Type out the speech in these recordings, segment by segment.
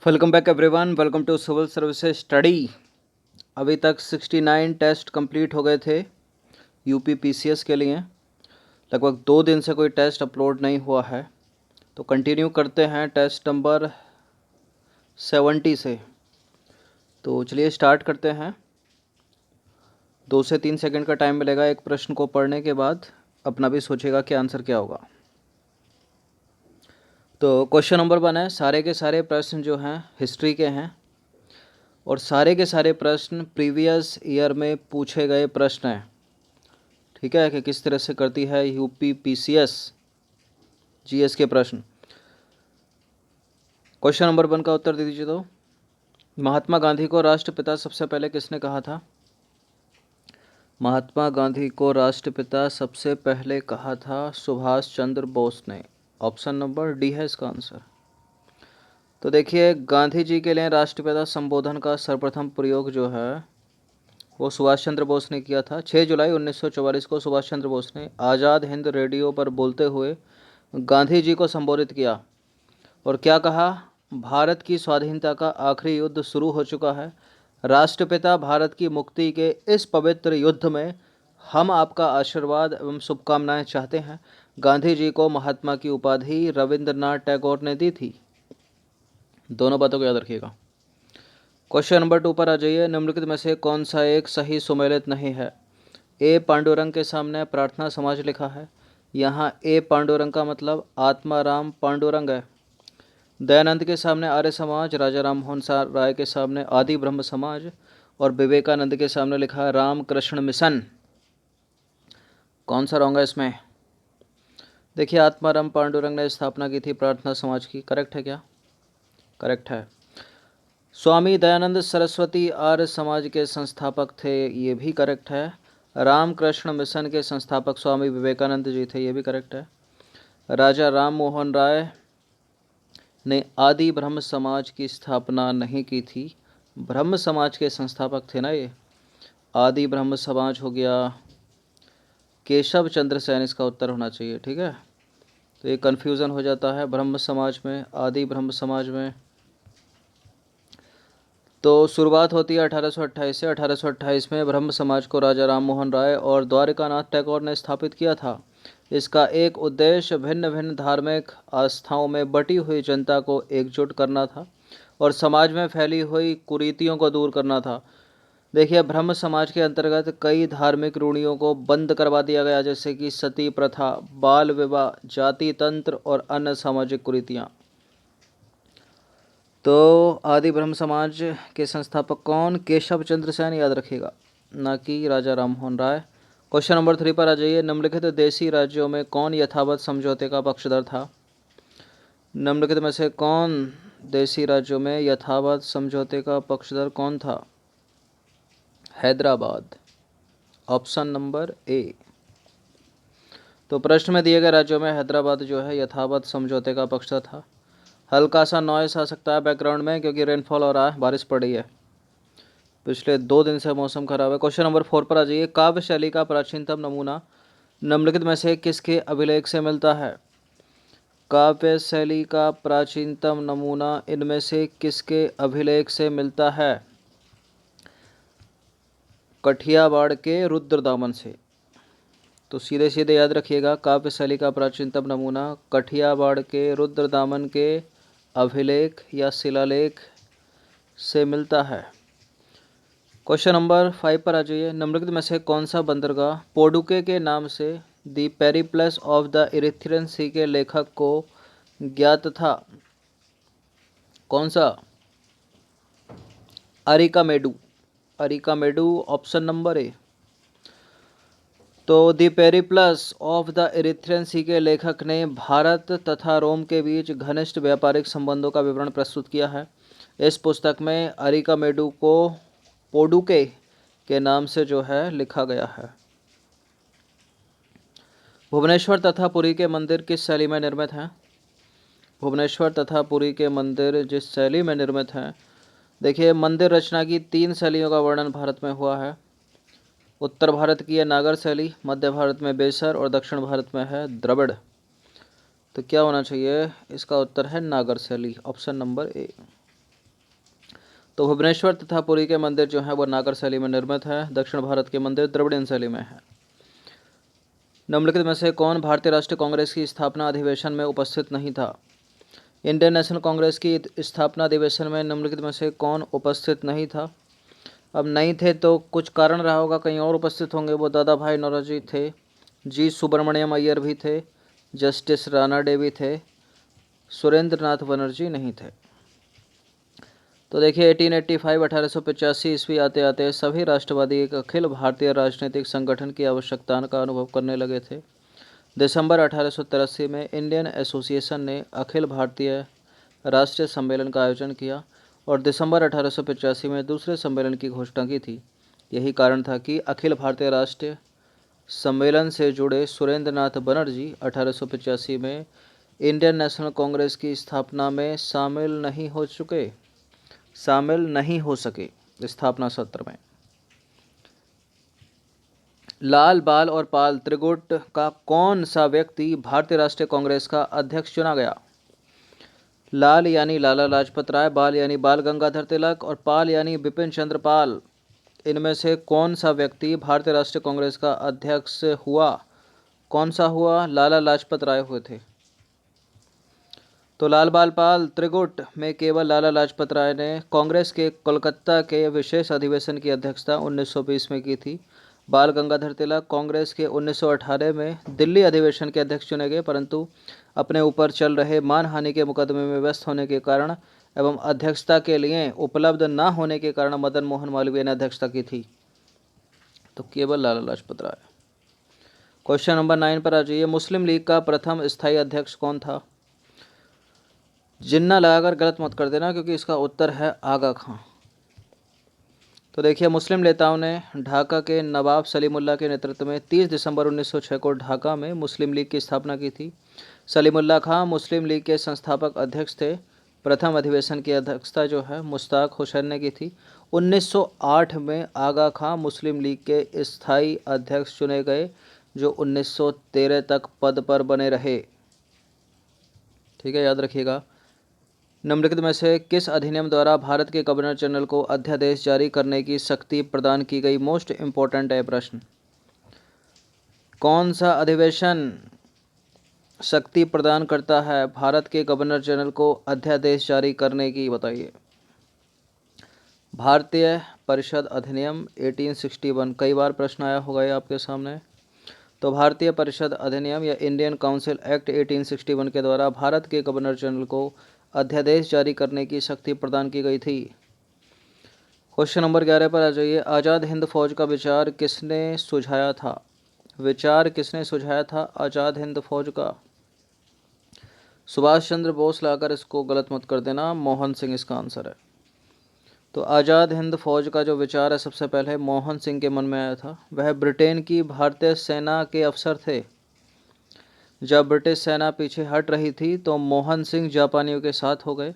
Welcome back everyone, welcome to civil services study. अभी तक 69 test complete हो गए थे यूपी पीसीएस के लिए। लगभग 2 दिन से कोई टेस्ट अपलोड नहीं हुआ है, तो कंटिन्यू करते हैं टेस्ट नंबर 70 से। तो चलिए स्टार्ट करते हैं। 2 से 3 सेकंड का टाइम मिलेगा एक प्रश्न को पढ़ने के बाद। अपना भी सोचेगा कि आंसर क्या होगा। तो क्वेश्चन नंबर 1 है, सारे के सारे प्रश्न जो हैं हिस्ट्री के हैं और सारे के सारे प्रश्न प्रीवियस ईयर में पूछे गए प्रश्न हैं। ठीक है, कि किस तरह से करती है यूपी पीसीएस जीएस के प्रश्न। क्वेश्चन नंबर 1 का उत्तर दे दीजिए। तो महात्मा गांधी को राष्ट्रपिता सबसे पहले किसने कहा था? महात्मा गांधी को राष्ट्रपिता सबसे पहले कहा था सुभाष चंद्र बोस ने। ऑप्शन नंबर डी है इसका आंसर। तो देखिए, गांधी जी के लिए राष्ट्रपिता संबोधन का सर्वप्रथम प्रयोग जो है वो सुभाष चंद्र बोस ने किया था। 6 जुलाई 1944 को सुभाष चंद्र बोस ने आज़ाद हिंद रेडियो पर बोलते हुए गांधी जी को संबोधित किया और क्या कहा? भारत की स्वाधीनता का आखिरी युद्ध शुरू हो चुका है। राष्ट्रपिता भारत की मुक्ति के इस पवित्र युद्ध में हम आपका आशीर्वाद एवं शुभकामनाएं चाहते हैं। गांधी जी को महात्मा की उपाधि रविंद्रनाथ टैगोर ने दी थी। दोनों बातों को याद रखिएगा। क्वेश्चन नंबर 2 पर आ जाइए। निम्नलिखित में से कौन सा एक सही सुमेलित नहीं है? ए पांडुरंग के सामने प्रार्थना समाज लिखा है। यहाँ ए पांडुरंग का मतलब आत्माराम पांडुरंग है। दयानंद के सामने आर्य समाज, राजा राम मोहन राय के सामने आदि ब्रह्म समाज और विवेकानंद के सामने लिखा है रामकृष्ण मिशन। कौन सा रॉन्ग है इसमें? देखिए, आत्माराम पांडुरंग ने स्थापना की थी प्रार्थना समाज की। करेक्ट है क्या? करेक्ट है। स्वामी दयानंद सरस्वती आर्य समाज के संस्थापक थे, ये भी करेक्ट है। रामकृष्ण मिशन के संस्थापक स्वामी विवेकानंद जी थे, ये भी करेक्ट है। राजा राम मोहन राय ने आदि ब्रह्म समाज की स्थापना नहीं की थी। ब्रह्म समाज के संस्थापक थे ना ये। आदि ब्रह्म समाज हो गया केशव चंद्र सेन, इसका उत्तर होना चाहिए। ठीक है, तो ये कन्फ्यूज़न हो जाता है ब्रह्म समाज में, आदि ब्रह्म समाज में। तो शुरुआत होती है 1828 से। 1828 में ब्रह्म समाज को राजा राम मोहन राय और द्वारिकानाथ टैगोर ने स्थापित किया था। इसका एक उद्देश्य भिन्न भिन्न धार्मिक आस्थाओं में बटी हुई जनता को एकजुट करना था और समाज में फैली हुई कुरीतियों को दूर करना था। देखिए, ब्रह्म समाज के अंतर्गत कई धार्मिक रूढ़ियों को बंद करवा दिया गया, जैसे कि सती प्रथा, बाल विवाह, जाति तंत्र और अन्य सामाजिक कुरीतियाँ। तो आदि ब्रह्म समाज के संस्थापक कौन? केशव चंद्र सेन, याद रखिएगा, ना कि राजा राम मोहन राय। क्वेश्चन नंबर 3 पर आ जाइए। निम्नलिखित देशी राज्यों में कौन यथावत समझौते का पक्षधर था? निम्नलिखित में से कौन देशी राज्यों में यथावत समझौते का पक्षधर कौन था? हैदराबाद। Option number A. तो प्रश्न में दिए गए राज्यों में हैदराबाद जो है यथावत समझौते का पक्षधर था। हल्का सा नॉइस आ सकता है बैकग्राउंड में, क्योंकि रेनफॉल हो रहा है, बारिश पड़ रही है। पिछले 2 दिन से मौसम खराब है। क्वेश्चन नंबर 4 पर आ जाइए। काव्य शैली का प्राचीनतम नमूना निम्नलिखित में से किसके अभिलेख से मिलता है? काव्य शैली का प्राचीनतम नमूना इनमें से किसके अभिलेख से मिलता है? कठियावाड़ के रुद्रदामन से। तो सीधे सीधे याद रखिएगा, काव्य शैली का प्राचीनतम नमूना कठियावाड़ के रुद्रदामन के अभिलेख या शिलालेख से मिलता है। क्वेश्चन नंबर 5 पर आ जाइए। निम्नलिखित में से कौन सा बंदरगाह पोडुके के नाम से the Periplus of the Erythraean Sea के लेखक को ज्ञात था? कौन सा? Arikamedu. Arikamedu, option number A. तो the Periplus of the Erythraean Sea के लेखक ने भारत तथा रोम के बीच घनिष्ठ व्यापारिक संबंधों का विवरण प्रस्तुत किया है। इस पुस्तक में अरिकामेडू को पोडुके के नाम से जो है लिखा गया है। भुवनेश्वर तथा पुरी के मंदिर किस शैली में निर्मित हैं? भुवनेश्वर तथा पुरी के मंदिर जिस शैली में निर्मित हैं, देखिए, मंदिर रचना की 3 शैलियों का वर्णन भारत में हुआ है। उत्तर भारत की है नागर शैली, मध्य भारत में बेसर और दक्षिण भारत में है द्रविड़। तो क्या होना चाहिए? इसका उत्तर है नागर शैली, ऑप्शन नंबर ए। तो भुवनेश्वर तथा पुरी के मंदिर जो हैं वो नागर शैली में निर्मित है। दक्षिण भारत के मंदिर द्रविड़ियन शैली में है। निम्नलिखित में से कौन भारतीय राष्ट्रीय कांग्रेस की स्थापना अधिवेशन में उपस्थित नहीं था? इंडियन नेशनल कांग्रेस की स्थापना अधिवेशन में निम्नलिखित में से कौन उपस्थित नहीं था? अब नहीं थे तो कुछ कारण रहा होगा, कहीं और उपस्थित होंगे। वो दादा भाई नौरोजी थे, जी सुब्रमण्यम अय्यर भी थे, जस्टिस राणा डे भी थे, सुरेंद्र नाथ बनर्जी नहीं थे। तो देखिए 1885 1885 ईस्वी आते आते सभी राष्ट्रवादी एक अखिल भारतीय राजनीतिक संगठन की आवश्यकता का अनुभव करने लगे थे। दिसंबर 1883 में इंडियन एसोसिएशन ने अखिल भारतीय राष्ट्रीय सम्मेलन का आयोजन किया और दिसंबर 1885 में दूसरे सम्मेलन की घोषणा की थी। यही कारण था कि अखिल भारतीय राष्ट्रीय सम्मेलन से जुड़े सुरेंद्र नाथ बनर्जी 1885 में इंडियन नेशनल कांग्रेस की स्थापना में शामिल नहीं हो सके स्थापना सत्र में। लाल, बाल और पाल त्रिगुट का कौन सा व्यक्ति भारतीय राष्ट्रीय कांग्रेस का अध्यक्ष चुना गया? लाल यानी लाला लाजपत राय, बाल यानी बाल गंगाधर तिलक और पाल यानी बिपिन चंद्र पाल। इनमें से कौन सा व्यक्ति भारतीय राष्ट्रीय कांग्रेस का अध्यक्ष हुआ? कौन सा हुआ? लाला लाजपत राय हुए थे। तो लाल बाल पाल त्रिगुट में केवल लाला लाजपत राय ने कांग्रेस के कोलकाता के विशेष अधिवेशन की अध्यक्षता 1920 में की थी। बाल गंगाधर तिलक कांग्रेस के 1918 में दिल्ली अधिवेशन के अध्यक्ष चुने गए, परंतु अपने ऊपर चल रहे मानहानि के मुकदमे में व्यस्त होने के कारण एवं अध्यक्षता के लिए उपलब्ध न होने के कारण मदन मोहन मालवीय ने अध्यक्षता की थी। तो केवल लाला लाजपत राय। क्वेश्चन नंबर 9 पर आ जाइए। मुस्लिम लीग का प्रथम स्थायी अध्यक्ष कौन था? जिन्ना लगाकर गलत मत कर देना, क्योंकि इसका उत्तर है आगा खां। तो देखिए मुस्लिम नेताओं ने ढाका के नवाब सलीमुल्लाह के नेतृत्व में 30 दिसंबर 1906 को ढाका में मुस्लिम लीग की स्थापना की थी। सलीमुल्लाह खां मुस्लिम लीग के संस्थापक अध्यक्ष थे। प्रथम अधिवेशन की अध्यक्षता जो है मुश्ताक हुसैन ने की थी। 1908 में आगा खां मुस्लिम लीग के स्थायी अध्यक्ष चुने गए, जो 1913 तक पद पर बने रहे। ठीक है, याद रखिएगा। निम्नलिखित में से किस अधिनियम द्वारा भारत के गवर्नर जनरल को अध्यादेश जारी करने की शक्ति प्रदान की गई? मोस्ट इंपॉर्टेंट है प्रश्न। कौन सा अधिवेशन शक्ति प्रदान करता है भारत के गवर्नर जनरल को अध्यादेश जारी करने की? बताइए। भारतीय परिषद अधिनियम 1861। कई बार प्रश्न आया होगा ये आपके सामने। तो भारतीय परिषद अधिनियम या इंडियन काउंसिल एक्ट 1861 के द्वारा भारत के गवर्नर जनरल को अध्यादेश जारी करने की शक्ति प्रदान की गई थी। क्वेश्चन नंबर 11 पर आ जाइए। आज़ाद हिंद फौज का विचार किसने सुझाया था? विचार किसने सुझाया था आज़ाद हिंद फौज का? सुभाष चंद्र बोस लाकर इसको गलत मत कर देना, मोहन सिंह इसका आंसर है। तो आज़ाद हिंद फौज का जो विचार है सबसे पहले मोहन सिंह के मन में आया था। वह ब्रिटेन की भारतीय सेना के अफसर थे। जब ब्रिटिश सेना पीछे हट रही थी तो मोहन सिंह जापानियों के साथ हो गए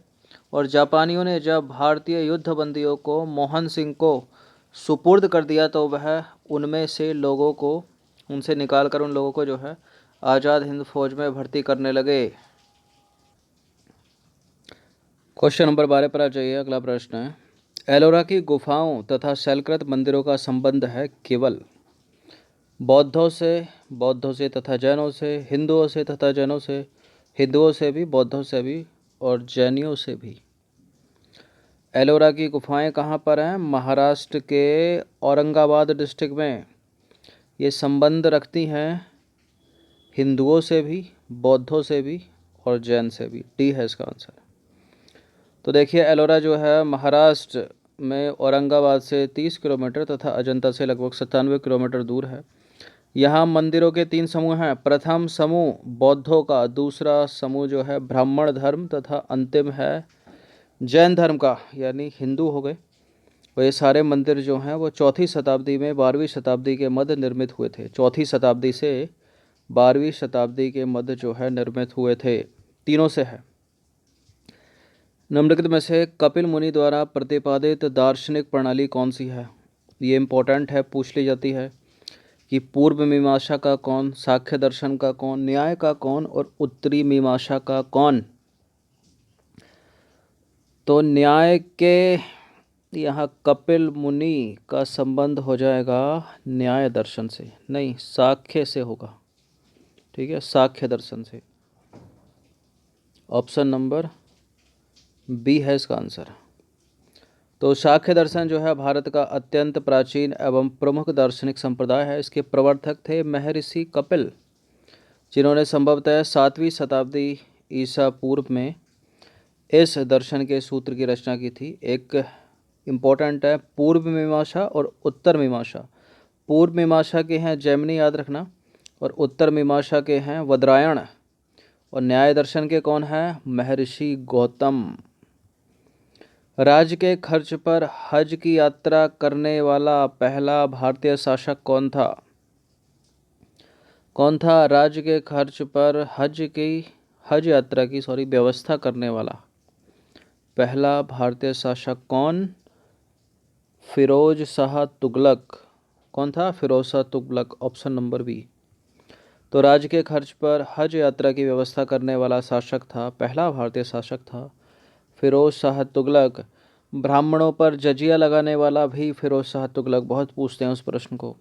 और जापानियों ने जब भारतीय युद्धबंदियों को मोहन सिंह को सुपुर्द कर दिया तो वह उनसे निकाल कर उन लोगों को जो है आज़ाद हिंद फौज में भर्ती करने लगे। क्वेश्चन नंबर 12 पर आ जाइए। अगला प्रश्न है, एलोरा की गुफाओं तथा शैलकृत मंदिरों का संबंध है केवल बौद्धों से तथा जैनों से, हिंदुओं से तथा जैनों से, हिंदुओं से भी, बौद्धों से भी और जैनियों से भी। एलोरा की गुफाएं कहाँ पर हैं? महाराष्ट्र के औरंगाबाद डिस्ट्रिक्ट में। ये संबंध रखती हैं हिंदुओं से भी, बौद्धों से भी और जैन से भी। डी है इसका आंसर। तो देखिए एलोरा जो है महाराष्ट्र में औरंगाबाद से 30 किलोमीटर तथा अजंता से लगभग 97 किलोमीटर दूर है। यहाँ मंदिरों के 3 समूह हैं। प्रथम समूह बौद्धों का, दूसरा समूह जो है ब्राह्मण धर्म तथा अंतिम है जैन धर्म का, यानी हिंदू हो गए। और ये सारे मंदिर जो हैं वो 4वीं शताब्दी में 12वीं शताब्दी के मध्य निर्मित हुए थे। 4वीं शताब्दी से 12वीं शताब्दी के मध्य जो है निर्मित हुए थे। तीनों से है। निम्नलिखित में से कपिल मुनि द्वारा प्रतिपादित दार्शनिक प्रणाली कौन सी है? ये इम्पोर्टेंट है, पूछ ली जाती है कि पूर्व मीमांसा का कौन, सांख्य दर्शन का कौन, न्याय का कौन और उत्तरी मीमांसा का कौन? तो न्याय के यहाँ कपिल मुनि का संबंध हो जाएगा न्याय दर्शन से, नहीं साख्य से होगा। ठीक है, साख्य दर्शन से। ऑप्शन नंबर बी है इसका आंसर। तो शाक्य दर्शन जो है भारत का अत्यंत प्राचीन एवं प्रमुख दार्शनिक संप्रदाय है। इसके प्रवर्तक थे महर्षि कपिल, जिन्होंने संभवतः 7वीं शताब्दी ईसा पूर्व में इस दर्शन के सूत्र की रचना की थी। एक इम्पोर्टेंट है पूर्व मीमांसा और उत्तर मीमांसा। पूर्व मीमांसा के हैं जैमिनी, याद रखना, और उत्तर मीमांसा के हैं वदरायण, और न्याय दर्शन के कौन है? महर्षि गौतम। राज्य के खर्च पर हज की यात्रा करने वाला पहला भारतीय शासक कौन था? कौन था राज्य के खर्च पर हज यात्रा की व्यवस्था करने वाला पहला भारतीय शासक कौन? फिरोज शाह तुगलक। कौन था? Firoz Shah Tughlaq. Option number B. तो राज्य के खर्च पर हज यात्रा की व्यवस्था करने वाला शासक था, पहला भारतीय शासक था फिरोज शाह तुगलक। ब्राह्मणों पर जजिया लगाने वाला भी फिरोज शाह तुगलक, बहुत पूछते हैं उस प्रश्न को।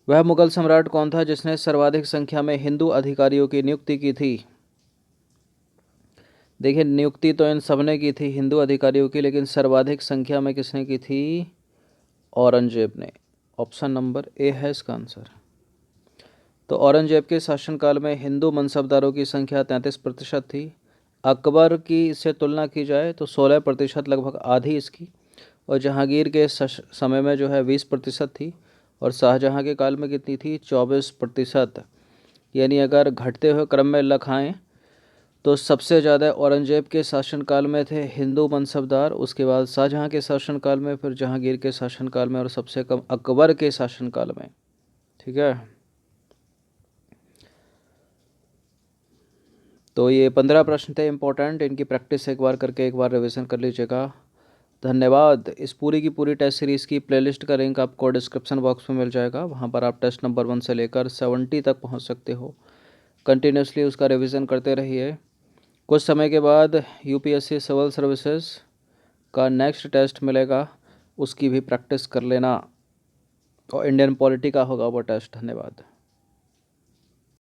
वह मुगल सम्राट कौन था जिसने सर्वाधिक संख्या में हिंदू अधिकारियों की नियुक्ति की थी? देखिए, नियुक्ति तो इन सबने की थी हिंदू अधिकारियों की, लेकिन सर्वाधिक संख्या में किसने की थी? औरंगजेब ने। ऑप्शन नंबर ए है इसका आंसर। तो औरंगजेब के शासनकाल में हिंदू मनसबदारों की संख्या 33% थी। अकबर की इससे तुलना की जाए तो 16%, लगभग आधी इसकी। और जहांगीर के समय में जो है 20% थी, और शाहजहां के काल में कितनी थी? 24%। यानी अगर घटते हुए क्रम में लखाएं तो सबसे ज़्यादा औरंगजेब के शासनकाल में थे हिंदू मनसबदार, उसके बाद शाहजहां के शासनकाल में, फिर जहांगीर के शासनकाल में, और सबसे कम अकबर के शासनकाल में। ठीक है, तो ये 15 प्रश्न थे इंपॉर्टेंट। इनकी प्रैक्टिस एक बार करके एक बार रिवीजन कर लीजिएगा। धन्यवाद। इस पूरी की पूरी टेस्ट सीरीज़ की प्लेलिस्ट का लिंक आपको डिस्क्रिप्शन बॉक्स में मिल जाएगा। वहाँ पर आप टेस्ट नंबर 1 से लेकर 70 तक पहुँच सकते हो। कंटिन्यूसली उसका रिवीजन करते रहिए। कुछ समय के बाद यूपीएससी सिविल सर्विसेज का नेक्स्ट टेस्ट मिलेगा, उसकी भी प्रैक्टिस कर लेना, और इंडियन पॉलिटी का होगा वो टेस्ट। धन्यवाद।